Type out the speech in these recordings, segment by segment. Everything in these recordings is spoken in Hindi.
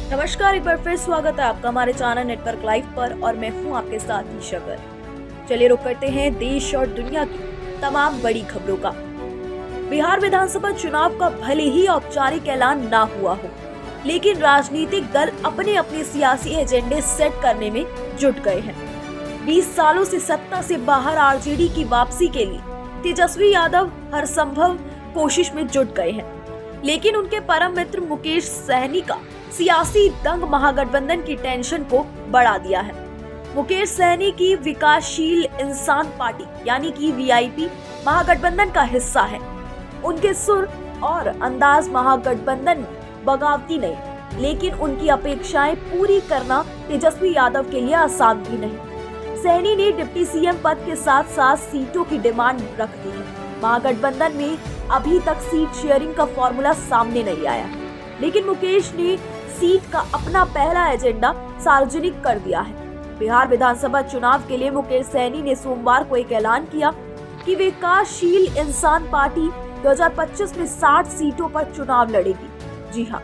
नमस्कार, एक बार फिर स्वागत है आपका हमारे चैनल नेटवर्क लाइव पर और मैं हूं आपके साथ ही शकर। चलिए रुक करते हैं देश और दुनिया की तमाम बड़ी खबरों का। बिहार विधानसभा चुनाव का भले ही औपचारिक ऐलान ना हुआ हो, लेकिन राजनीतिक दल अपने अपने सियासी एजेंडे सेट करने में जुट गए हैं। 20 सालों से सत्ता से बाहर आरजेडी की वापसी के लिए तेजस्वी यादव हर संभव कोशिश में जुट गए हैं, लेकिन उनके परम मित्र मुकेश सहनी का सियासी दंग महागठबंधन की टेंशन को बढ़ा दिया है। मुकेश सहनी की विकासशील इंसान पार्टी यानी कि वीआईपी महागठबंधन का हिस्सा है। उनके सुर और अंदाज महागठबंधन बगावती नहीं, लेकिन उनकी अपेक्षाएं पूरी करना तेजस्वी यादव के लिए आसान भी नहीं। सहनी ने डिप्टी सीएम पद के साथ साथ सीटों की डिमांड रख दी है। महागठबंधन में अभी तक सीट शेयरिंग का फॉर्मूला सामने नहीं आया, लेकिन मुकेश ने सीट का अपना पहला एजेंडा सार्वजनिक कर दिया है। बिहार विधानसभा चुनाव के लिए मुकेश सहनी ने सोमवार को एक ऐलान किया कि विकासशील इंसान पार्टी 2025 में 60 सीटों पर चुनाव लड़ेगी। जी हाँ,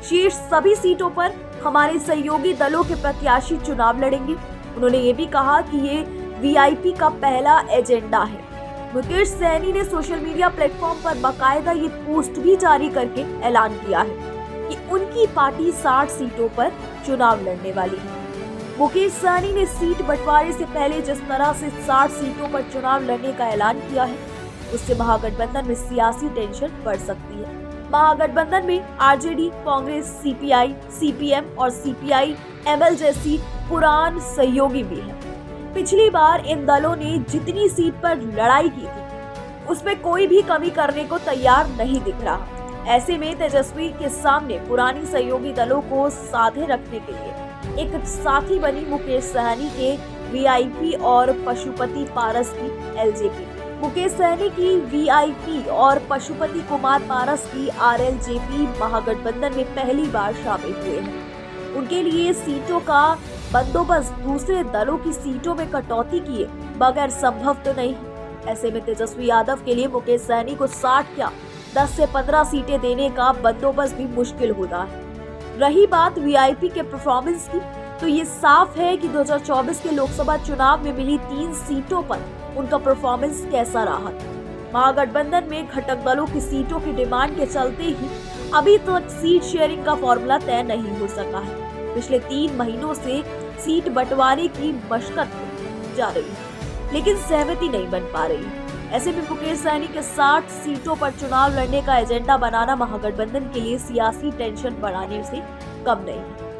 शेष सभी सीटों पर हमारे सहयोगी दलों के प्रत्याशी चुनाव लड़ेंगे। उन्होंने ये भी कहा कि ये वीआईपी का पहला एजेंडा है। मुकेश सहनी ने सोशल मीडिया प्लेटफॉर्म पर बाकायदा ये पोस्ट भी जारी करके ऐलान किया है कि उनकी पार्टी 60 सीटों पर चुनाव लड़ने वाली है। मुकेश सहनी ने सीट बंटवारे से पहले जिस तरह से 60 सीटों पर चुनाव लड़ने का ऐलान किया है, उससे महागठबंधन में सियासी टेंशन बढ़ सकती है। महागठबंधन में आरजेडी, कांग्रेस, सीपीआई, सीपीएम और सीपीआई एमएल जैसी पुरान सहयोगी भी है। पिछली बार इन दलों ने जितनी सीट पर लड़ाई की थी, उसमें कोई भी कमी करने को तैयार नहीं दिख रहा। ऐसे में तेजस्वी के सामने पुरानी सहयोगी दलों को साधे रखने के लिए एक साथी बनी मुकेश सहनी के वीआईपी और पशुपति पारस की एलजेपी। मुकेश सहनी की वीआईपी और पशुपति कुमार पारस की आरएलजेपी महागठबंधन में पहली बार शामिल हुए हैं। उनके लिए सीटों का बंदोबस्त दूसरे दलों की सीटों में कटौती किए बगैर संभव तो नहीं। ऐसे में तेजस्वी यादव के लिए मुकेश सहनी को 60 क्या 10 से 15 सीटें देने का बंदोबस्त भी मुश्किल होता है। रही बात वीआईपी के परफॉर्मेंस की, तो ये साफ है कि 2024 के लोकसभा चुनाव में मिली 3 सीटों पर उनका परफॉर्मेंस कैसा रहा था। महागठबंधन में घटक दलों की सीटों की डिमांड के चलते ही अभी तक सीट शेयरिंग का फॉर्मूला तय नहीं हो सका है। पिछले 3 महीनों से सीट बंटवारे की मशक्कत जा रही है, लेकिन सहमति नहीं बन पा रही है। ऐसे में मुकेश सहनी के 60 सीटों पर चुनाव लड़ने का एजेंडा बनाना महागठबंधन के लिए सियासी टेंशन बढ़ाने से कम नहीं है।